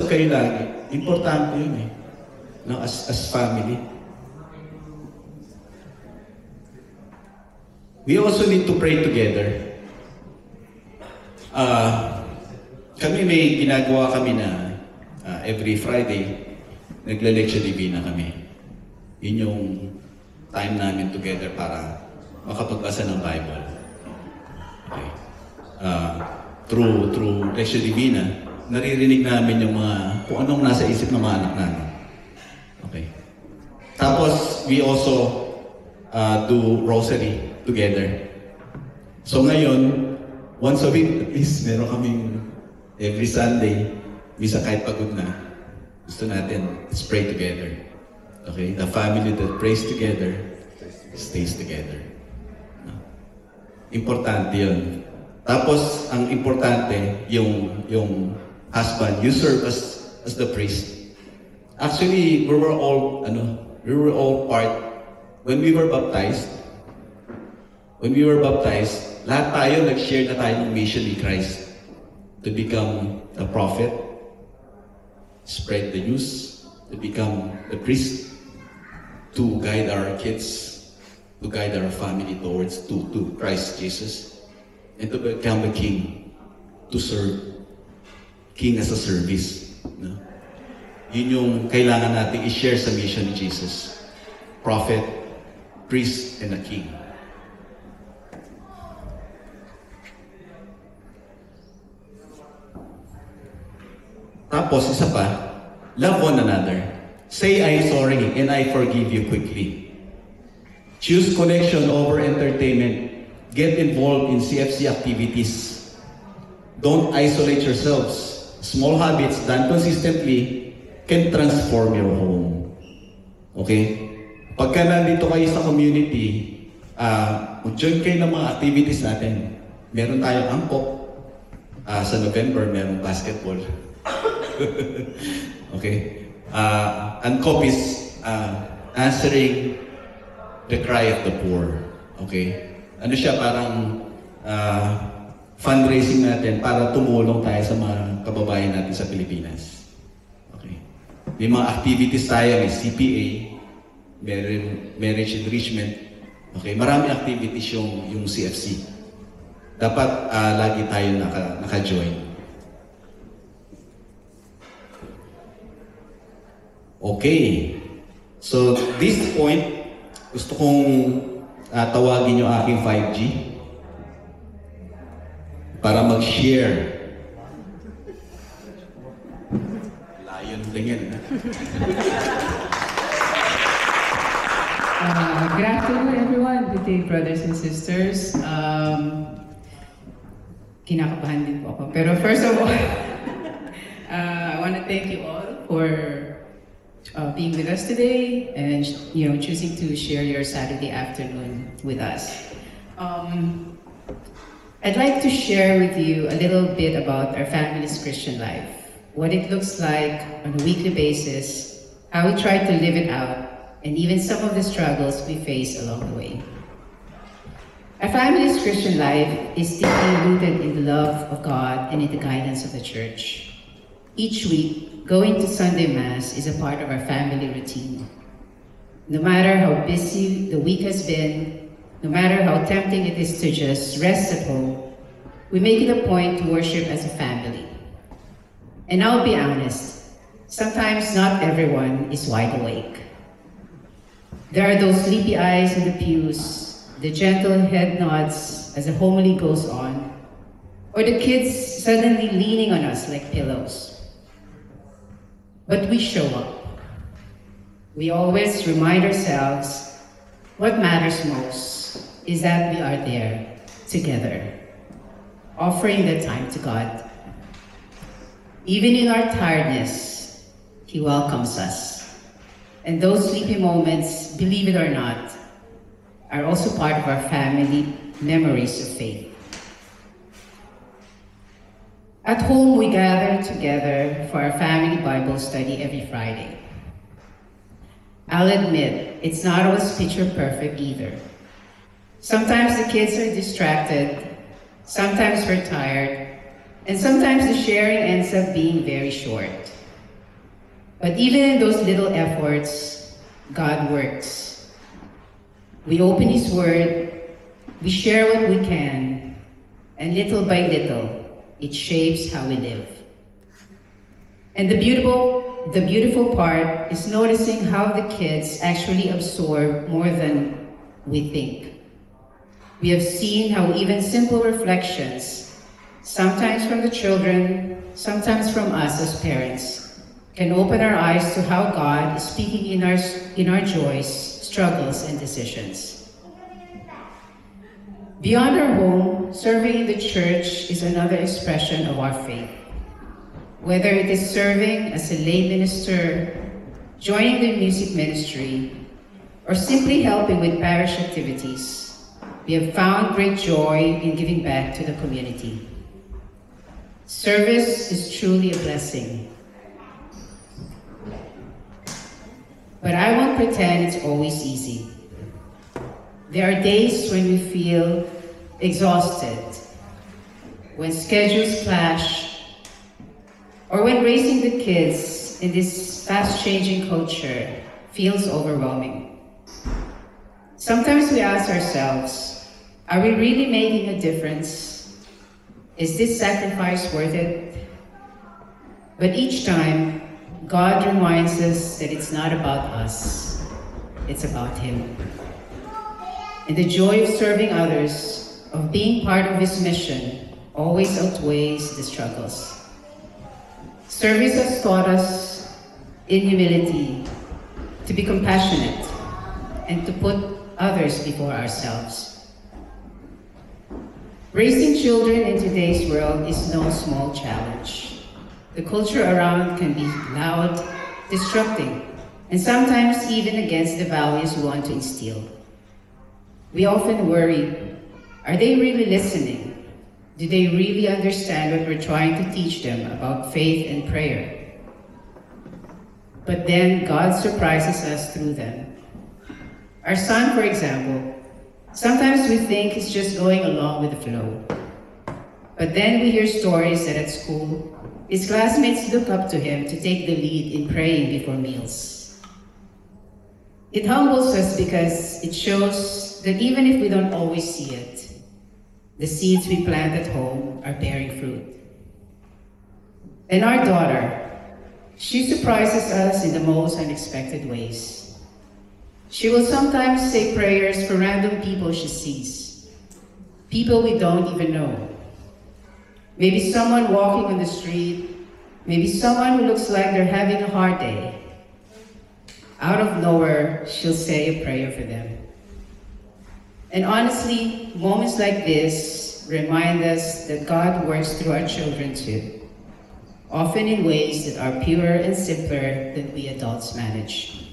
kayo lagi. Importante yun eh. No, as family. We also need to pray together. Kami may ginagawa kami na every Friday, nagla-lectio divina kami. Yun yung time namin together para makapagbasa ng Bible. Okay. Through lectio divina, naririnig namin yung kung anong nasa isip ng mga anak namin. Okay. Tapos, we also do rosary together. So ngayon, once a week, at least meron kaming every Sunday, misa kahit pagod na, gusto natin, let's pray together. Okay? The family that prays together, stays together. Importante yun. Tapos, ang importante, yung husband, you serve as the priest. Actually, we were all part, when we were baptized, lahat tayo nag-share na tayo ng mission ni Christ to become a prophet, spread the news, to become the priest, to guide our kids, to guide our family towards to Christ Jesus, and to become a king, to serve. King as a service. No? Yun yung kailangan natin i-share sa mission ni Jesus. Prophet, priest, and a king. Tapos, isa pa, love one another. Say, I'm sorry, and I forgive you quickly. Choose connection over entertainment. Get involved in CFC activities. Don't isolate yourselves. Small habits done consistently can transform your home. Okay? Pagka nandito kayo sa community, mag-join kayo ng mga activities natin. Meron tayong angkop. Sa November, meron basketball. Okay? Angkop is answering the cry of the poor. Okay? Ano siya, parang fundraising natin para tumulong tayo sa mga kababayan natin sa Pilipinas. Okay. May mga activities tayo, may CPA, marriage enrichment. Okay, marami activities yung CFC. Dapat lagi tayo naka-join. Okay. So, this point, gusto kong tawagin yung aking 5G para mag-share. Lion lang yan. Good afternoon, everyone. Good day, brothers and sisters. Kinakabahan din po ako. Pero first of all, I want to thank you all for being with us today and choosing to share your Saturday afternoon with us. I'd like to share with you a little bit about our family's Christian life, what it looks like on a weekly basis, how we try to live it out, and even some of the struggles we face along the way. Our family's Christian life is deeply rooted in the love of God and in the guidance of the church. Each week, going to Sunday Mass is a part of our family routine. No matter how busy the week has been, no matter how tempting it is to just rest at home, we make it a point to worship as a family. And I'll be honest, sometimes not everyone is wide awake. There are those sleepy eyes in the pews, the gentle head nods as the homily goes on, or the kids suddenly leaning on us like pillows. But we show up. We always remind ourselves what matters most is that we are there together, offering the time to God. Even in our tiredness, He welcomes us. And those sleepy moments, believe it or not, are also part of our family memories of faith. At home, we gather together for our family Bible study every Friday. I'll admit, it's not always picture perfect either. Sometimes the kids are distracted, sometimes we're tired, and sometimes the sharing ends up being very short. But even in those little efforts, God works. We open His Word, we share what we can, and little by little, it shapes how we live. And the beautiful part is noticing how the kids actually absorb more than we think. We have seen how even simple reflections, sometimes from the children, sometimes from us as parents, can open our eyes to how God is speaking in our joys, struggles, and decisions. Beyond our home, serving in the church is another expression of our faith. Whether it is serving as a lay minister, joining the music ministry, or simply helping with parish activities, we have found great joy in giving back to the community. Service is truly a blessing. But I won't pretend it's always easy. There are days when we feel exhausted, when schedules clash, or when raising the kids in this fast-changing culture feels overwhelming. Sometimes we ask ourselves, are we really making a difference? Is this sacrifice worth it? But each time, God reminds us that it's not about us, it's about Him. And the joy of serving others, of being part of His mission, always outweighs the struggles. Service has taught us in humility to be compassionate and to put others before ourselves. Raising children in today's world is no small challenge. The culture around can be loud, disrupting, and sometimes even against the values we want to instill. We often worry, are they really listening? Do they really understand what we're trying to teach them about faith and prayer? But then God surprises us through them. Our son, for example, sometimes we think he's just going along with the flow. But then we hear stories that at school, his classmates look up to him to take the lead in praying before meals. It humbles us because it shows that even if we don't always see it, the seeds we plant at home are bearing fruit. And our daughter, she surprises us in the most unexpected ways. She will sometimes say prayers for random people she sees, people we don't even know. Maybe someone walking on the street, maybe someone who looks like they're having a hard day. Out of nowhere, she'll say a prayer for them. And honestly, moments like this remind us that God works through our children too, often in ways that are purer and simpler than we adults manage.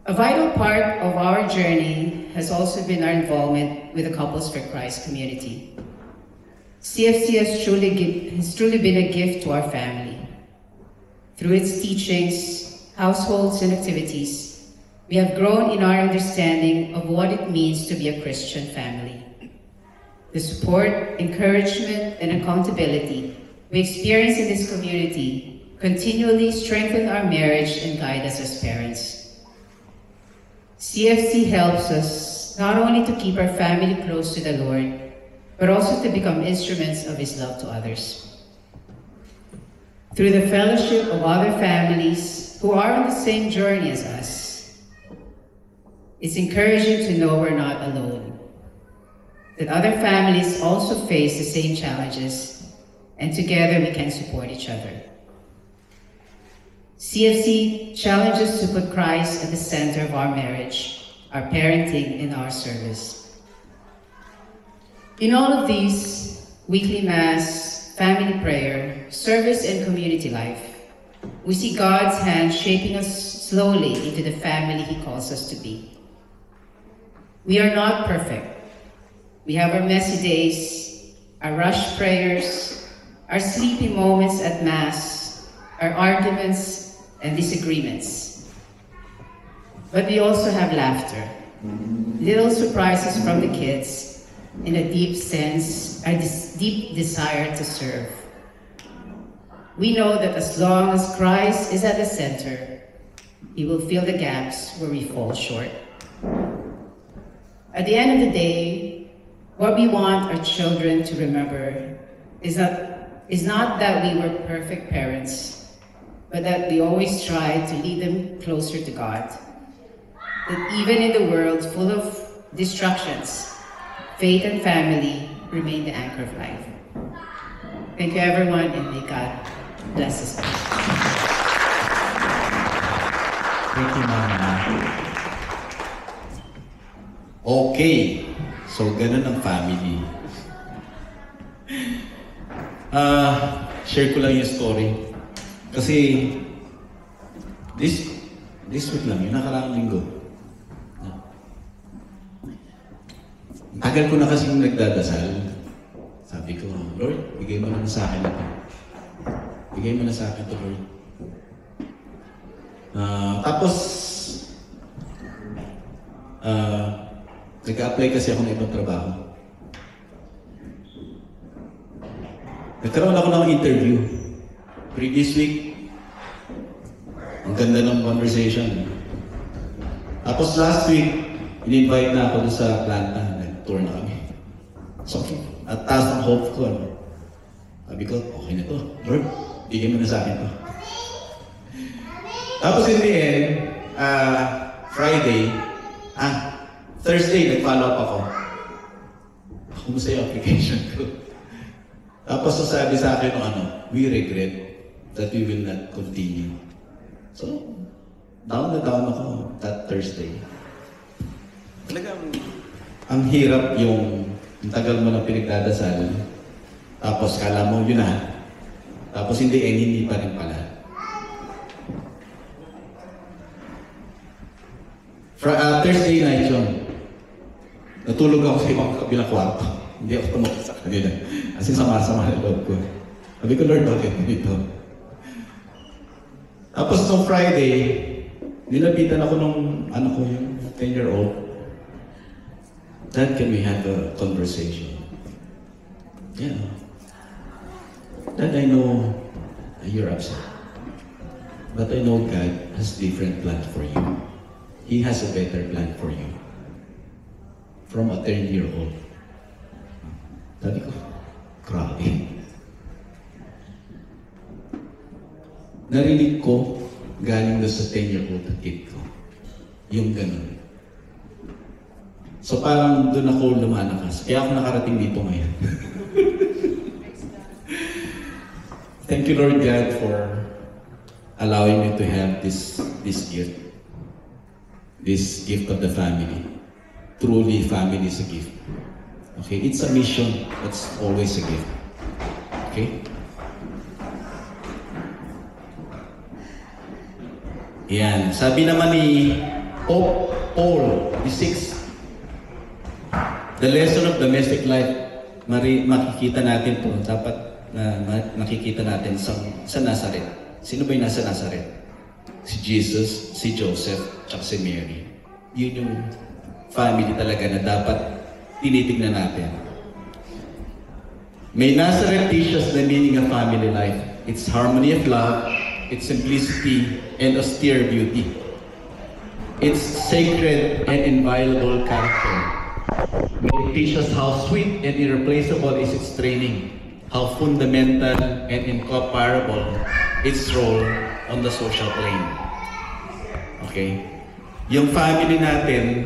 A vital part of our journey has also been our involvement with the Couples for Christ community. CFC has truly been a gift to our family. Through its teachings, households, and activities, we have grown in our understanding of what it means to be a Christian family. The support, encouragement, and accountability we experience in this community continually strengthen our marriage and guide us as parents. CFC helps us not only to keep our family close to the Lord, but also to become instruments of His love to others. Through the fellowship of other families who are on the same journey as us, it's encouraging to know we're not alone, that other families also face the same challenges, and together we can support each other. CFC challenges to put Christ at the center of our marriage, our parenting, and our service. In all of these, weekly Mass, family prayer, service, and community life, we see God's hand shaping us slowly into the family He calls us to be. We are not perfect. We have our messy days, our rushed prayers, our sleepy moments at Mass, our arguments and disagreements. But we also have laughter, little surprises from the kids, and a deep desire to serve. We know that as long as Christ is at the center, He will fill the gaps where we fall short. At the end of the day, what we want our children to remember is not that we were perfect parents, but that we always tried to lead them closer to God. That even in the world full of distractions, faith and family remain the anchor of life. Thank you, everyone, and may God bless us all. Thank you, Mama. Okay. So, ganun ang family. Share ko lang yung story. Kasi, this week lang, yung nakaraang linggo. Tagal ko na kasing nagdadasal. Sabi ko, Lord, bigay mo na sa akin ito. Bigay mo na sa akin ito, Lord. Tapos, nag-a-apply kasi ako ng ibang trabaho. Nagkaroon ako ng interview. Previous week, ang ganda ng conversation. Tapos last week, in-invite na ako doon sa planta. Nag-tour na kami. So, at taas ng hope ko. Sabi ko, okay na to. Lord, bigyan mo na sa akin to. Tapos in the end, Thursday, nag-follow up ako. Kumusta yung application ko? Tapos sasabi sa akin, we regret that we will not continue. So, down na down ako that Thursday. Talagang, ang hirap yung tagal mo na pinagdadasal. Tapos kala mo yun na. Tapos hindi pa rin pala. Thursday night yun. Natulog ako sa ibang kabilang kwarto. Hindi ako tumakot sa kanila. Kasi sama-sama na loob ko. Sabi ko, Lord, bakit dito? Tapos nung Friday, nilapitan ako nung ko yung 10-year-old. Dad, can we have a conversation? Yeah. Dad, I know you're upset. But I know God has different plan for you. He has a better plan for you. From a 10-year-old. Sabi ko, grabe. Narinig ko galing doon sa 10-year-old kid ko. Yung ganun. So parang doon ako lumalakas. Kaya ako nakarating dito ngayon. Thank you, Lord God, for allowing me to have this gift. This gift of the family. Truly, family is a gift. Okay? It's a mission, but it's always a gift. Okay? Yan. Sabi naman ni Pope Paul VI, the lesson of domestic life, makikita natin po, dapat makikita natin sa Nazareth. Sino ba yung nasa Nazareth? Si Jesus, si Joseph, tsaka si Mary. Yun yung family talaga na dapat tinitignan natin. May Nazareth teaches the meaning of family life. It's harmony of love, its simplicity, and austere beauty. Its sacred and inviolable character. May it teaches how sweet and irreplaceable is its training, how fundamental and incomparable its role on the social plane. Okay? Yung family natin,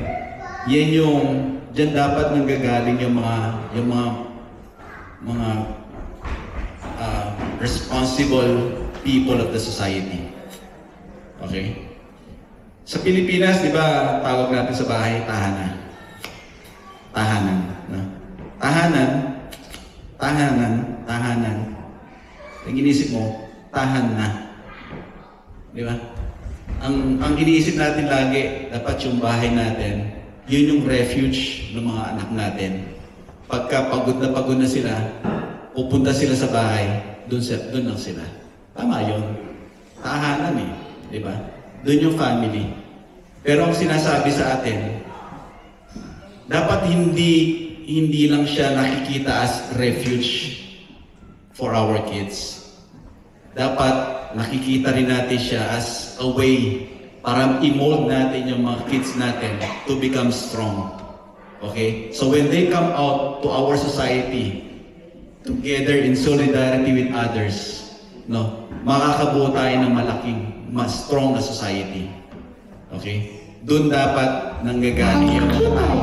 yan yung, dyan dapat nanggagaling yung mga responsible people of the society. Okay? Sa Pilipinas, di ba, tawag natin sa bahay, tahanan. Tahanan. No? Tahanan. Ang inisip mo, tahan na. Di ba? Ang iniisip natin lagi, dapat yung bahay natin, yun yung refuge ng mga anak natin. Pagka pagod na sila, pupunta sila sa bahay, doon lang sila. Tama yun. Tahanan eh. Di ba? Doon yung family. Pero ang sinasabi sa atin, dapat hindi lang siya nakikita as refuge for our kids. dapat nakikita rin natin siya as a way para i-mold natin yung mga kids natin to become strong. Okay? So when they come out to our society, together in solidarity with others, no, makakabuo tayo ng malaking, mas strong na society. Okay? Doon dapat nanggagaling yung mga tao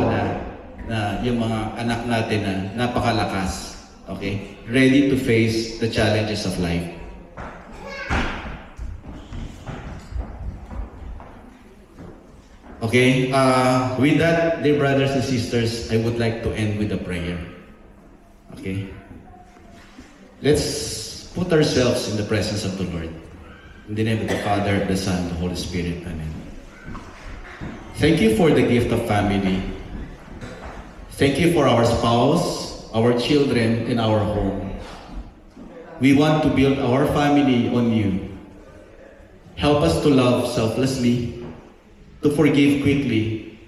na yung mga anak natin na napakalakas. Okay? Ready to face the challenges of life. Okay? With that, dear brothers and sisters, I would like to end with a prayer. Okay? Let's put ourselves in the presence of the Lord. In the name of the Father, the Son, the Holy Spirit. Amen. Thank you for the gift of family. Thank you for our spouse, our children, and our home. We want to build our family on you. Help us to love selflessly, to forgive quickly,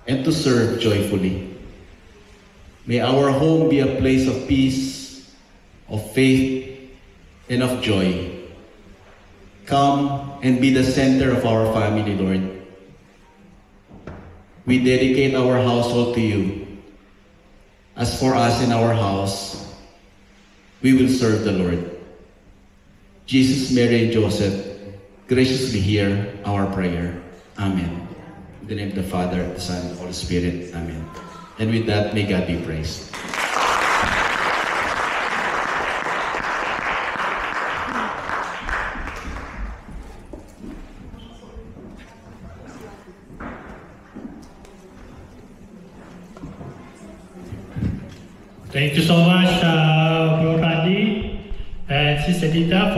and to serve joyfully. May our home be a place of peace, of faith, and of joy. Come and be the center of our family, Lord. We dedicate our household to you. As for us in our house, we will serve the Lord. Jesus, Mary, and Joseph, graciously hear our prayer. Amen. In the name of the Father, the Son, and the Holy Spirit. Amen. And with that, may God be praised. Thank you so much, Bro Randy and Sister Dita.